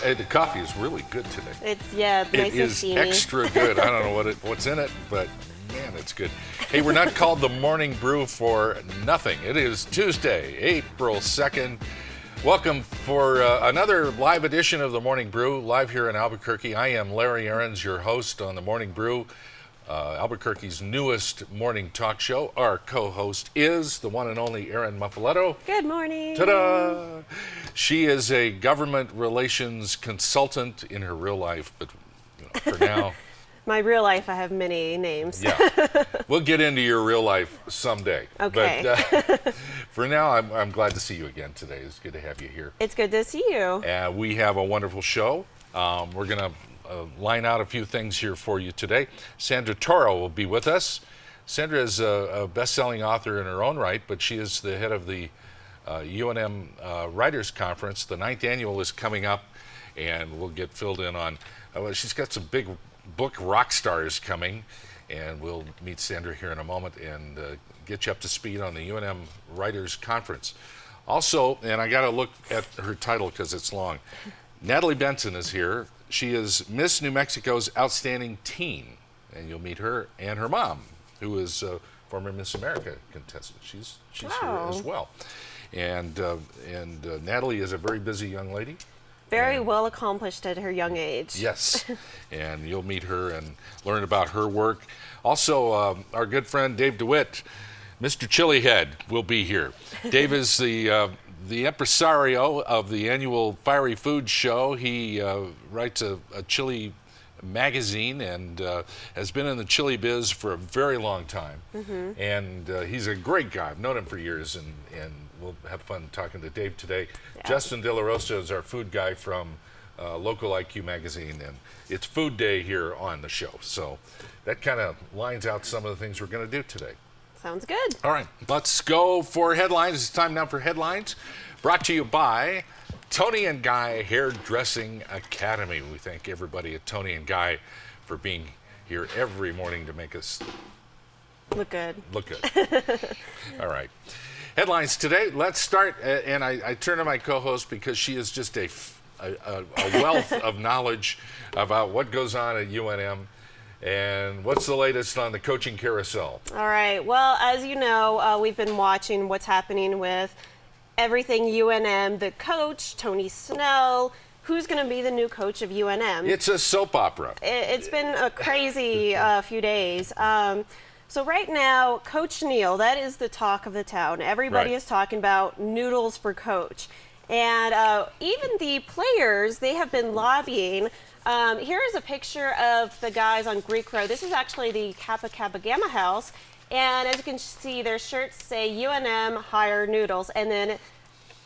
The coffee is really good today. It's, nice It and is steamy. extra good. I don't know what's in it, but man, it's good. Hey, we're not called the Morning Brew for nothing. It is Tuesday, April 2nd. Welcome for another live edition of the Morning Brew, live here in Albuquerque. I am Larry Ahrens, your host on the Morning Brew, Albuquerque's newest morning talk show. Our co-host is the one and only Erin Muffaletto. Good morning. Ta-da! She is a government relations consultant in her real life, but for now... My real life, I have many names. Yeah, we'll get into your real life someday. Okay. But for now, I'm glad to see you again today. It's good to have you here. It's good to see you. We have a wonderful show. We're going to line out a few things here for you today. Sandra Toro will be with us. Sandra is a best-selling author in her own right, but she is the head of the UNM Writers Conference. The 9th annual is coming up, and we'll get filled in on. She's got some big book rock stars coming, and we'll meet Sandra here in a moment and get you up to speed on the UNM Writers Conference. Also, and I got to look at her title because it's long, Natalie Benson is here. She is Miss New Mexico's Outstanding Teen, and you'll meet her and her mom, who is a former Miss America contestant. She's Wow. here as well. And Natalie is a very busy young lady. Very well accomplished at her young age. Yes, and you'll meet her and learn about her work. Also, our good friend Dave DeWitt, Mr. Chilihead, will be here. Dave is the impresario of the annual Fiery Food Show. He writes a chili magazine and has been in the chili biz for a very long time. Mm-hmm. And he's a great guy. I've known him for years, and we'll have fun talking to Dave today. Yeah. Justin De La Rosa is our food guy from Local IQ magazine, and it's food day here on the show. So that kind of lines out some of the things we're going to do today. Sounds good. All right, let's go for headlines. It's time now for headlines, brought to you by Tony and Guy Hairdressing Academy. We thank everybody at Tony and Guy for being here every morning to make us look good. All right. Headlines today. Let's start, and I turn to my co-host because she is just a wealth of knowledge about what goes on at UNM. And what's the latest on the coaching carousel? All right. Well, as you know, we've been watching what's happening with everything UNM, the coach, Tony Snell, who's going to be the new coach of UNM. It's a soap opera. It's been a crazy few days. So right now, Coach Neal, that is the talk of the town. Everybody is talking about noodles for Coach. And even the players, they have been lobbying. Here is a picture of the guys on Greek Road. This is actually the Kappa Kappa Gamma House. And as you can see, their shirts say UNM hire noodles. And then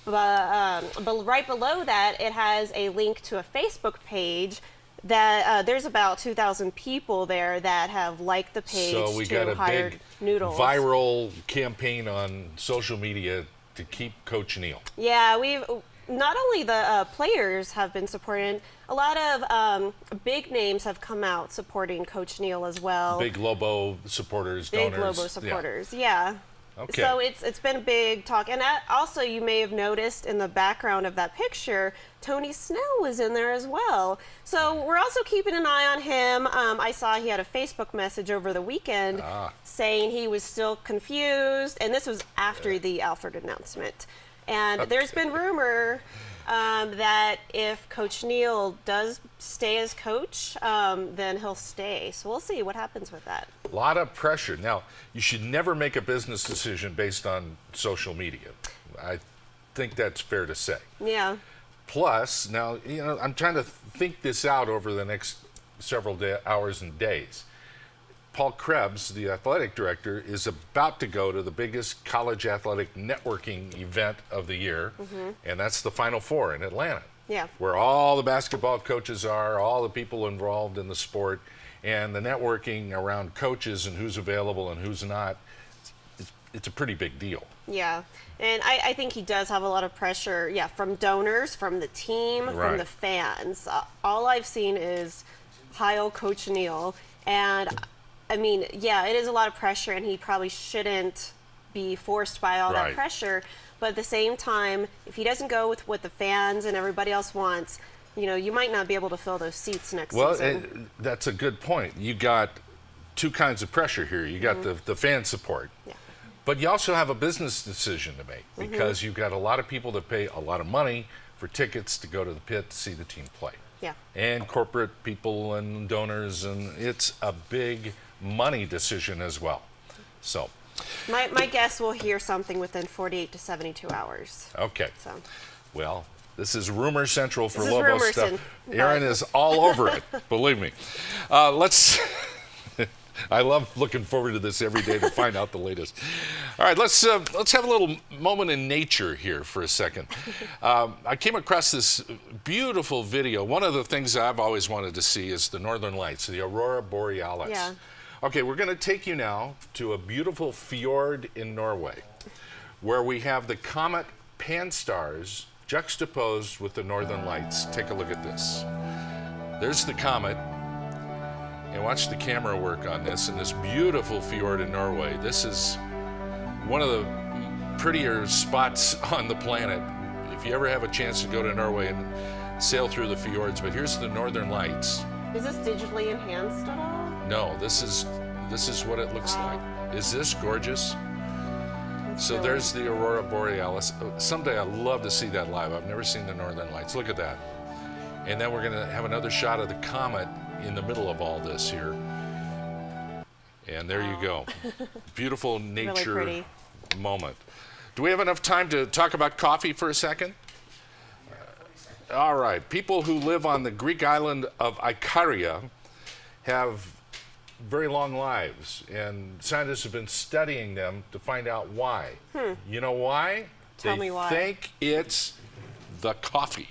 right below that, it has a link to a Facebook page that there's about 2,000 people there that have liked the page so we got a big noodles. Viral campaign on social media to keep Coach Neal. Yeah, we've not only the players have been supporting, a lot of big names have come out supporting Coach Neal as well. Big Lobo supporters, donors. Big Lobo supporters, yeah. Okay. So it's been a big talk. And also, you may have noticed in the background of that picture, Tony Snell was in there as well. So we're also keeping an eye on him. I saw he had a Facebook message over the weekend saying he was still confused. And this was after the Alfred announcement. And there's been rumor that if Coach Neal does stay as coach, then he'll stay. So we'll see what happens with that. A lot of pressure. Now, you should never make a business decision based on social media. I think that's fair to say. Yeah. Plus, now, I'm trying to think this out over the next several hours and days. Paul Krebs, the athletic director, is about to go to the biggest college athletic networking event of the year, and that's the Final Four in Atlanta. Yeah. Where all the basketball coaches are, all the people involved in the sport, and the networking around coaches and who's available and who's not. It's a pretty big deal. Yeah, and I think he does have a lot of pressure, from donors, from the team, from the fans. All I've seen is Heil Coach Neal, and I mean, it is a lot of pressure, and he probably shouldn't be forced by all that pressure. But at the same time, if he doesn't go with what the fans and everybody else wants, you might not be able to fill those seats next Well, season. that's a good point. You got two kinds of pressure here. You got the fan support. Yeah. But you also have a business decision to make because you've got a lot of people that pay a lot of money for tickets to go to the pit to see the team play. Yeah. And corporate people and donors, and it's a big money decision as well. So, My guess we'll hear something within 48 to 72 hours. okay. So. Well, this is Rumor Central for This is Lobos Rumor stuff. Cen- Aaron is all over it, believe me. Let's. I love looking forward to this every day to find out the latest. All right, let's have a little moment in nature here for a second. I came across this beautiful video. One of the things I've always wanted to see is the Northern Lights, the Aurora Borealis. Yeah. Okay, we're going to take you now to a beautiful fjord in Norway, where we have the comet Pan-STARRS juxtaposed with the Northern Lights. Take a look at this. There's the comet. And watch the camera work on this in this beautiful fjord in Norway. This is one of the prettier spots on the planet. If you ever have a chance to go to Norway and sail through the fjords, but here's the Northern Lights. Is this digitally enhanced at all? No, this is what it looks like. Is this gorgeous? So really- there's the Aurora Borealis. Someday I'd love to see that live. I've never seen the Northern Lights. Look at that. And then we're going to have another shot of the comet in the middle of all this here. And there you go. Beautiful nature Really pretty. moment. Do we have enough time to talk about coffee for a second? All right. People who live on the Greek island of Ikaria have very long lives, and scientists have been studying them to find out why. You know why? Tell me why. They think it's the coffee.